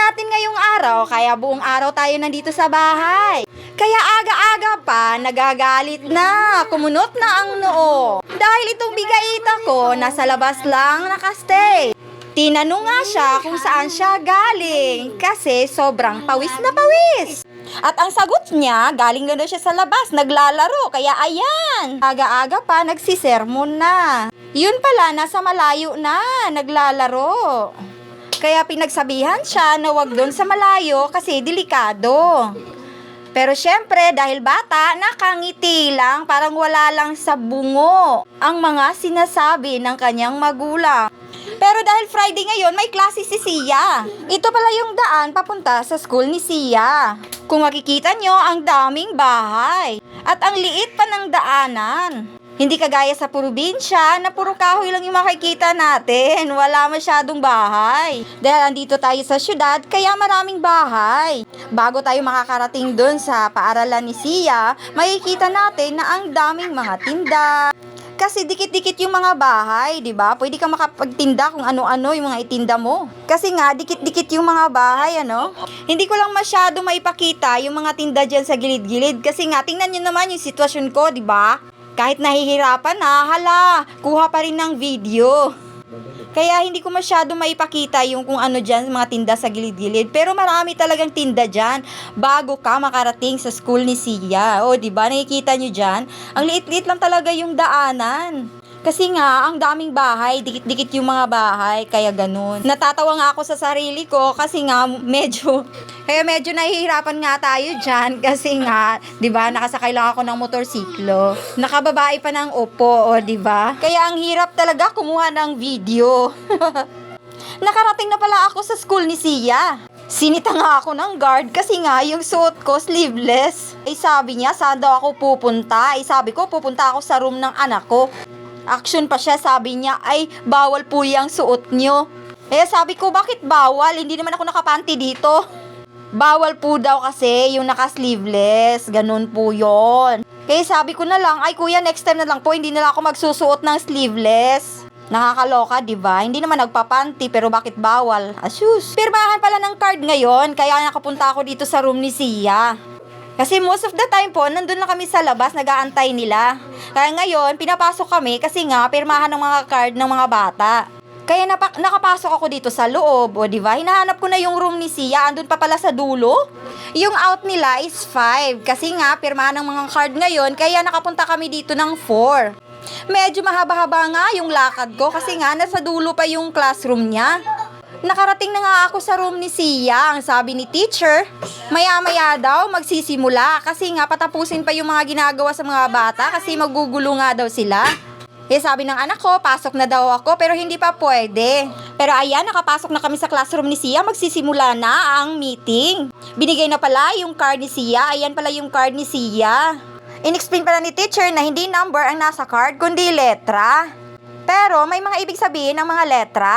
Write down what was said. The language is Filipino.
natin ngayong araw, kaya buong araw tayo nandito sa bahay. Kaya aga-aga pa, nagagalit na, kumunot na ang noo. Dahil itong bigaita ko, nasa labas lang nakastay. Tinanong nga siya kung saan siya galing, kasi sobrang pawis na pawis. At ang sagot niya, galing na daw siya sa labas, naglalaro, kaya ayan. Aga-aga pa, nagsisermon na. Yun pala, nasa malayo na, naglalaro. Kaya pinagsabihan siya na wag doon sa malayo kasi delikado. Pero syempre, dahil bata, nakangiti lang, parang wala lang sa bungo ang mga sinasabi ng kanyang magulang. Pero dahil Friday ngayon, may klase si Sia. Ito pala yung daan papunta sa school ni Sia. Kung makikita nyo, ang daming bahay. At ang liit pa ng daanan. Hindi kagaya sa probinsya na puro kahoy lang yung makikita natin. Wala masyadong bahay. Dahil andito tayo sa syudad, kaya maraming bahay. Bago tayo makakarating dun sa paaralan ni Sia, makikita natin na ang daming mga tinda. Kasi dikit-dikit yung mga bahay, di ba? Pwede ka makapagtinda kung ano-ano yung mga itinda mo. Kasi nga, dikit-dikit yung mga bahay, ano? Hindi ko lang masyado maipakita yung mga tinda dyan sa gilid-gilid. Kasi nga, tingnan nyo naman yung sitwasyon ko, di ba? Kahit nahihirapan na, hala, kuha pa rin ng video. Kaya hindi ko masyado maipakita yung kung ano dyan, mga tinda sa gilid-gilid. Pero marami talagang tinda dyan bago ka makarating sa school ni Sia. O, diba? Nakikita nyo dyan? Ang liit-liit lang talaga yung daanan. Kasi nga, ang daming bahay, dikit-dikit yung mga bahay, kaya ganun. Natatawa nga ako sa sarili ko kasi nga medyo nahihirapan nga tayo dyan kasi nga, di ba, nakasakay lang ako ng motorsiklo. Nakababae pa ng upo, o di ba? Kaya ang hirap talaga kumuha ng video. Nakarating na pala ako sa school ni Sia. Sinita nga ako ng guard kasi nga yung suot ko sleeveless. Sabi niya, saan daw ako pupunta? Sabi ko, pupunta ako sa room ng anak ko. Action pa siya, sabi niya, ay bawal po yung suot nyo. Sabi ko, bakit bawal? Hindi naman ako nakapanty dito. Bawal po daw kasi yung naka-sleeveless. Ganun po yon. Kaya sabi ko na lang, ay kuya, next time na lang po, hindi na lang ako magsusuot ng sleeveless. Nakakaloka, di ba? Hindi naman nagpapanty, pero bakit bawal? Asus. Pirmahan pala ng card ngayon, kaya nakapunta ako dito sa room ni Sia. Kasi most of the time po, nandun lang kami sa labas, nag-aantay nila. Kaya ngayon, pinapasok kami kasi nga, pirmahan ng mga card ng mga bata. Kaya nakapasok ako dito sa loob, o diba? Hinahanap ko na yung room ni Sia, andun pa pala sa dulo. Yung out nila is 5, kasi nga, pirmahan ng mga card ngayon, kaya nakapunta kami dito ng 4. Medyo mahaba-haba nga yung lakad ko, kasi nga, nasa dulo pa yung classroom niya. Nakarating na nga ako sa room ni Sia. Ang sabi ni teacher, maya-maya daw magsisimula kasi nga patapusin pa yung mga ginagawa sa mga bata kasi magugulo nga daw sila. Sabi ng anak ko, pasok na daw ako pero hindi pa pwede. Pero ayan, nakapasok na kami sa classroom ni Sia, magsisimula na ang meeting. Binigay na pala yung card ni Sia, ayan pala yung card ni Sia. In-explain pala ni teacher na hindi number ang nasa card kundi letra. Pero may mga ibig sabihin ng mga letra.